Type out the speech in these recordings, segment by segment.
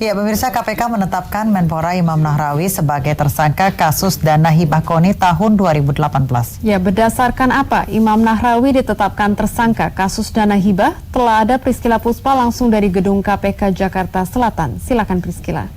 Ya, pemirsa, KPK menetapkan Menpora Imam Nahrawi sebagai tersangka kasus dana hibah KONI tahun 2018. Ya, berdasarkan apa Imam Nahrawi ditetapkan tersangka kasus dana hibah? Telah ada Priscila Puspa langsung dari gedung KPK Jakarta Selatan. Silakan Priscila.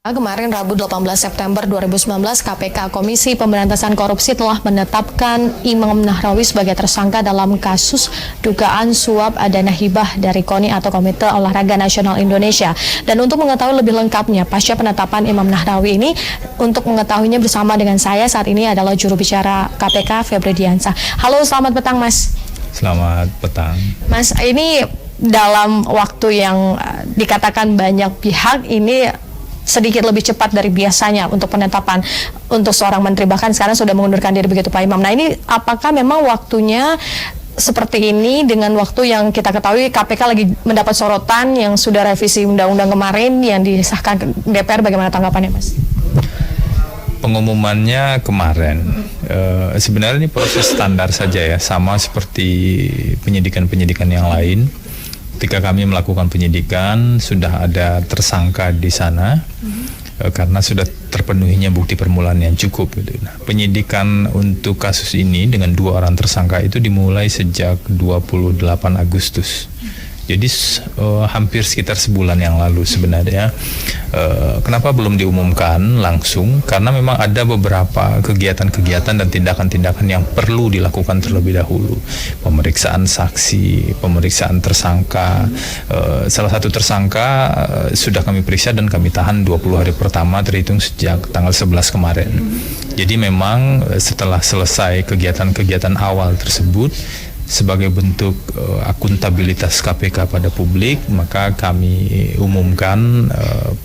Kemarin Rabu 18 September 2019, KPK Komisi Pemberantasan Korupsi telah menetapkan Imam Nahrawi sebagai tersangka dalam kasus dugaan suap dana hibah dari KONI atau Komite Olahraga Nasional Indonesia. Dan untuk mengetahui lebih lengkapnya pasca penetapan Imam Nahrawi ini, untuk mengetahuinya bersama dengan saya saat ini adalah juru bicara KPK Febri Diansah. Halo, selamat petang Mas. Selamat petang. Mas, ini dalam waktu yang dikatakan banyak pihak ini sedikit lebih cepat dari biasanya untuk penetapan untuk seorang menteri, bahkan sekarang sudah mengundurkan diri begitu Pak Imam. Nah, ini apakah memang waktunya seperti ini dengan waktu yang kita ketahui KPK lagi mendapat sorotan yang sudah revisi undang-undang kemarin yang disahkan ke DPR, bagaimana tanggapannya Mas? Pengumumannya kemarin, sebenarnya ini proses standar saja ya, sama seperti penyidikan-penyidikan yang lain. Ketika kami melakukan penyidikan, sudah ada tersangka di sana karena sudah terpenuhinya bukti permulaan yang cukup. Gitu. Nah, penyidikan untuk kasus ini dengan 2 orang tersangka itu dimulai sejak 28 Agustus. Jadi hampir sekitar sebulan yang lalu sebenarnya. Kenapa belum diumumkan langsung? Karena memang ada beberapa kegiatan-kegiatan dan tindakan-tindakan yang perlu dilakukan terlebih dahulu. Pemeriksaan saksi, pemeriksaan tersangka. Salah satu tersangka sudah kami periksa dan kami tahan 20 hari pertama terhitung sejak tanggal 11 kemarin. Jadi memang setelah selesai kegiatan-kegiatan awal tersebut, sebagai bentuk akuntabilitas KPK pada publik, maka kami umumkan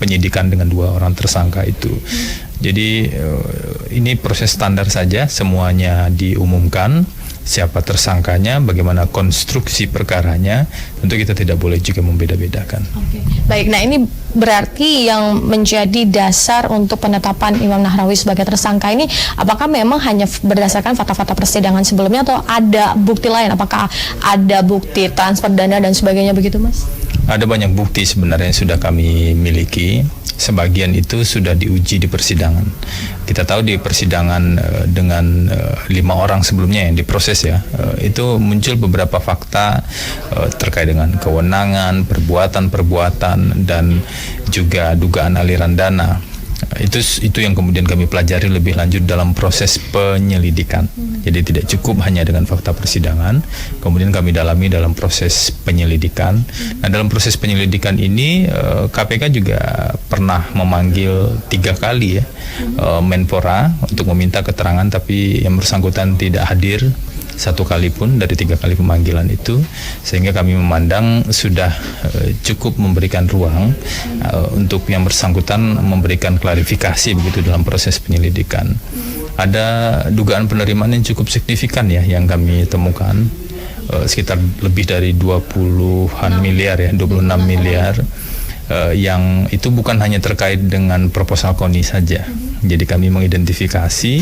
penyidikan dengan 2 orang tersangka itu. Jadi ini proses standar saja, semuanya diumumkan, siapa tersangkanya, bagaimana konstruksi perkaranya, tentu kita tidak boleh juga membeda-bedakan. Oke. Baik, nah ini berarti yang menjadi dasar untuk penetapan Imam Nahrawi sebagai tersangka ini, apakah memang hanya berdasarkan fakta-fakta persidangan sebelumnya atau ada bukti lain? Apakah ada bukti transfer dana dan sebagainya begitu, Mas? Ada banyak bukti sebenarnya yang sudah kami miliki. Sebagian itu sudah diuji di persidangan. Kita tahu di persidangan dengan 5 orang sebelumnya yang diproses ya, itu muncul beberapa fakta terkait dengan kewenangan, perbuatan-perbuatan, dan juga dugaan aliran dana. Itu yang kemudian kami pelajari lebih lanjut dalam proses penyelidikan. Jadi tidak cukup hanya dengan fakta persidangan, kemudian kami dalami dalam proses penyelidikan. Nah, dalam proses penyelidikan ini KPK juga pernah memanggil 3 kali ya Menpora untuk meminta keterangan, tapi yang bersangkutan tidak hadir 1 kali pun dari 3 kali pemanggilan itu, sehingga kami memandang sudah cukup memberikan ruang untuk yang bersangkutan memberikan klarifikasi begitu dalam proses penyelidikan. Ada dugaan penerimaan yang cukup signifikan ya yang kami temukan, sekitar lebih dari 20-an miliar ya, 26 miliar. Yang itu bukan hanya terkait dengan proposal KONI saja. Jadi kami mengidentifikasi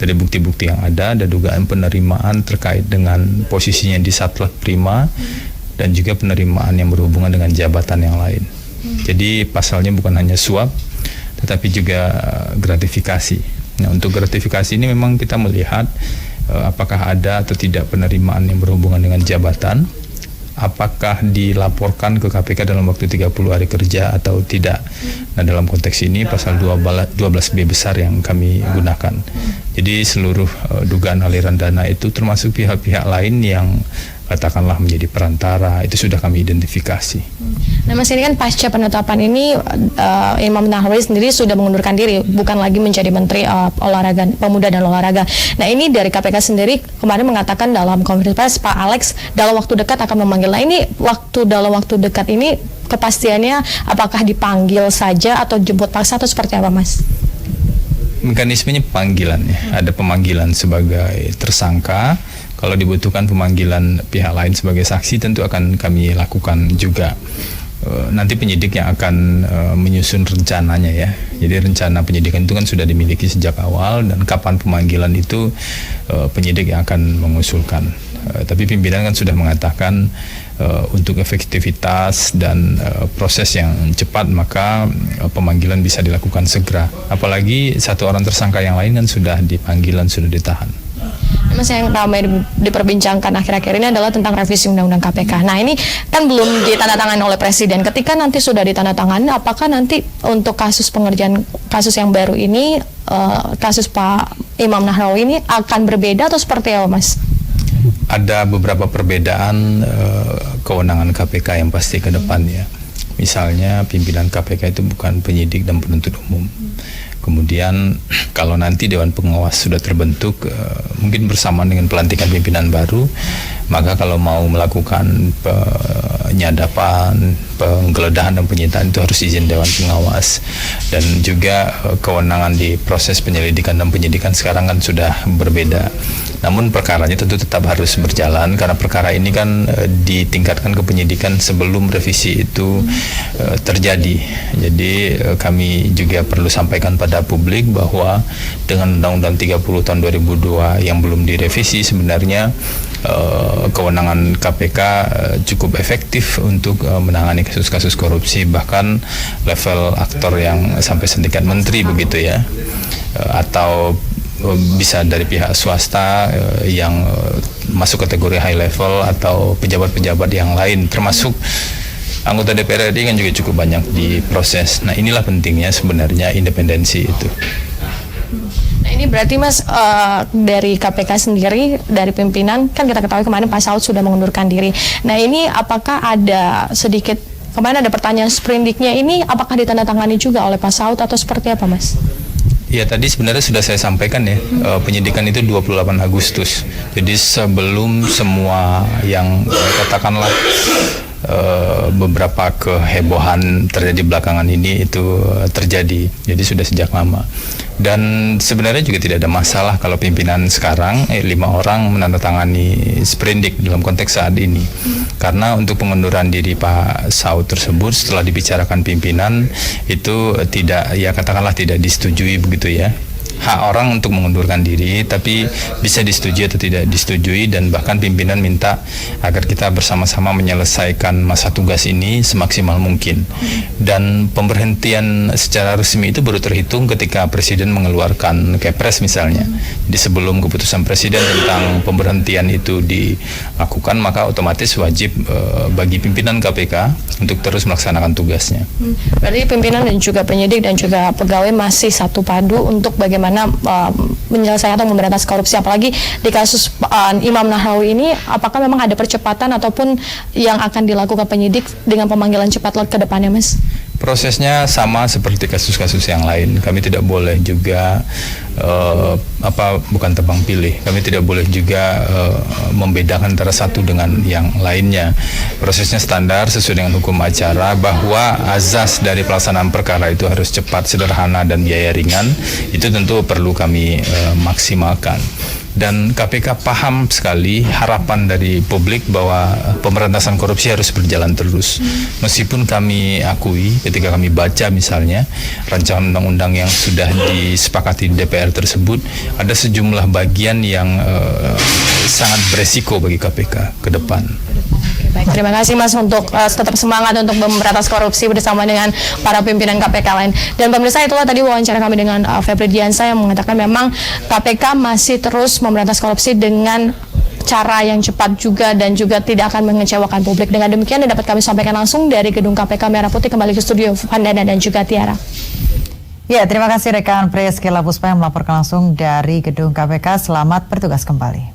dari bukti-bukti yang ada dugaan penerimaan terkait dengan posisinya di Satlat Prima dan juga penerimaan yang berhubungan dengan jabatan yang lain. Jadi pasalnya bukan hanya suap, tetapi juga gratifikasi. Nah, untuk gratifikasi ini memang kita melihat apakah ada atau tidak penerimaan yang berhubungan dengan jabatan, apakah dilaporkan ke KPK dalam waktu 30 hari kerja atau tidak. Nah, dalam konteks ini pasal 12B besar yang kami gunakan. Jadi seluruh dugaan aliran dana itu termasuk pihak-pihak lain yang katakanlah menjadi perantara, itu sudah kami identifikasi. Nah Mas, ini kan pasca penetapan ini Imam Nahrawi sendiri sudah mengundurkan diri, bukan lagi menjadi Menteri Olahraga, Pemuda dan Olahraga. Nah, ini dari KPK sendiri kemarin mengatakan dalam konferensi pers Pak Alex dalam waktu dekat akan memanggil. Nah, ini dalam waktu dekat ini kepastiannya apakah dipanggil saja atau jemput paksa atau seperti apa, Mas? Mekanismenya panggilan ya, ada pemanggilan sebagai tersangka. Kalau dibutuhkan pemanggilan pihak lain sebagai saksi, tentu akan kami lakukan juga. Nanti penyidik yang akan menyusun rencananya ya. Jadi rencana penyidikan itu kan sudah dimiliki sejak awal, dan kapan pemanggilan itu penyidik yang akan mengusulkan. Tapi pimpinan kan sudah mengatakan untuk efektivitas dan proses yang cepat, maka pemanggilan bisa dilakukan segera. Apalagi satu orang tersangka yang lain kan sudah dipanggil dan sudah ditahan. Mas, yang ramai diperbincangkan akhir-akhir ini adalah tentang revisi Undang-Undang KPK. Nah, ini kan belum ditandatangani oleh Presiden. Ketika nanti sudah ditandatangani, apakah nanti untuk kasus pengerjaan kasus yang baru ini, kasus Pak Imam Nahrawi ini akan berbeda atau seperti apa, Mas? Ada beberapa perbedaan kewenangan KPK yang pasti ke depannya. Misalnya pimpinan KPK itu bukan penyidik dan penuntut umum. Kemudian kalau nanti Dewan Pengawas sudah terbentuk, mungkin bersamaan dengan pelantikan pimpinan baru, maka kalau mau melakukan penyadapan, penggeledahan dan penyitaan itu harus izin Dewan Pengawas. Dan juga kewenangan di proses penyelidikan dan penyidikan sekarang kan sudah berbeda. Namun perkaranya tentu tetap harus berjalan karena perkara ini kan ditingkatkan ke penyidikan sebelum revisi itu terjadi. Jadi kami juga perlu sampaikan pada publik bahwa dengan Undang-Undang 30 tahun 2002 yang belum direvisi, sebenarnya kewenangan KPK cukup efektif untuk menangani kasus-kasus korupsi, bahkan level aktor yang sampai setingkat menteri begitu ya, atau bisa dari pihak swasta yang masuk kategori high level atau pejabat-pejabat yang lain, termasuk anggota DPR RI kan juga cukup banyak diproses. Nah, inilah pentingnya sebenarnya independensi itu. Nah, ini berarti Mas, dari KPK sendiri, dari pimpinan, kan kita ketahui kemarin Pak Saud sudah mengundurkan diri. Nah, ini apakah ada sedikit, kemarin ada pertanyaan sprindiknya ini, apakah ditandatangani juga oleh Pak Saud atau seperti apa, Mas? Ya, tadi sebenarnya sudah saya sampaikan ya, penyidikan itu 28 Agustus. Jadi sebelum semua yang katakanlah beberapa kehebohan terjadi belakangan ini itu terjadi. Jadi sudah sejak lama. Dan sebenarnya juga tidak ada masalah kalau pimpinan sekarang 5 orang menandatangani sprindik dalam konteks saat ini. Karena untuk pengunduran diri Pak Saud tersebut setelah dibicarakan pimpinan itu tidak, ya katakanlah tidak disetujui begitu ya. Hak orang untuk mengundurkan diri, tapi bisa disetujui atau tidak disetujui, dan bahkan pimpinan minta agar kita bersama-sama menyelesaikan masa tugas ini semaksimal mungkin. Dan pemberhentian secara resmi itu baru terhitung ketika Presiden mengeluarkan Kepres misalnya. Di sebelum keputusan Presiden tentang pemberhentian itu dilakukan, maka otomatis wajib bagi pimpinan KPK untuk terus melaksanakan tugasnya. Berarti pimpinan dan juga penyidik dan juga pegawai masih satu padu untuk bagaimana menyelesaikan atau memberantas korupsi, apalagi di kasus Imam Nahrawi ini, apakah memang ada percepatan ataupun yang akan dilakukan penyidik dengan pemanggilan cepat ke depannya, Mas? Prosesnya sama seperti kasus-kasus yang lain. Kami tidak boleh juga bukan tebang pilih. Kami tidak boleh juga membedakan antara satu dengan yang lainnya. Prosesnya standar sesuai dengan hukum acara, bahwa azas dari pelaksanaan perkara itu harus cepat, sederhana, dan biaya ringan. Itu tentu perlu kami maksimalkan. Dan KPK paham sekali harapan dari publik bahwa pemberantasan korupsi harus berjalan terus. Meskipun kami akui ketika kami baca misalnya rancangan undang-undang yang sudah disepakati di DPR tersebut, ada sejumlah bagian yang sangat beresiko bagi KPK ke depan. Baik, terima kasih Mas untuk tetap semangat untuk memberantas korupsi bersama dengan para pimpinan KPK lain. Dan pemirsa, itulah tadi wawancara kami dengan Febri Diansyah yang mengatakan memang KPK masih terus memberantas korupsi dengan cara yang cepat juga dan juga tidak akan mengecewakan publik. Dengan demikian dapat kami sampaikan langsung dari gedung KPK Merah Putih, kembali ke studio Vandana dan juga Tiara. Ya, terima kasih rekan Priskila Puspa yang melaporkan langsung dari gedung KPK. Selamat bertugas kembali.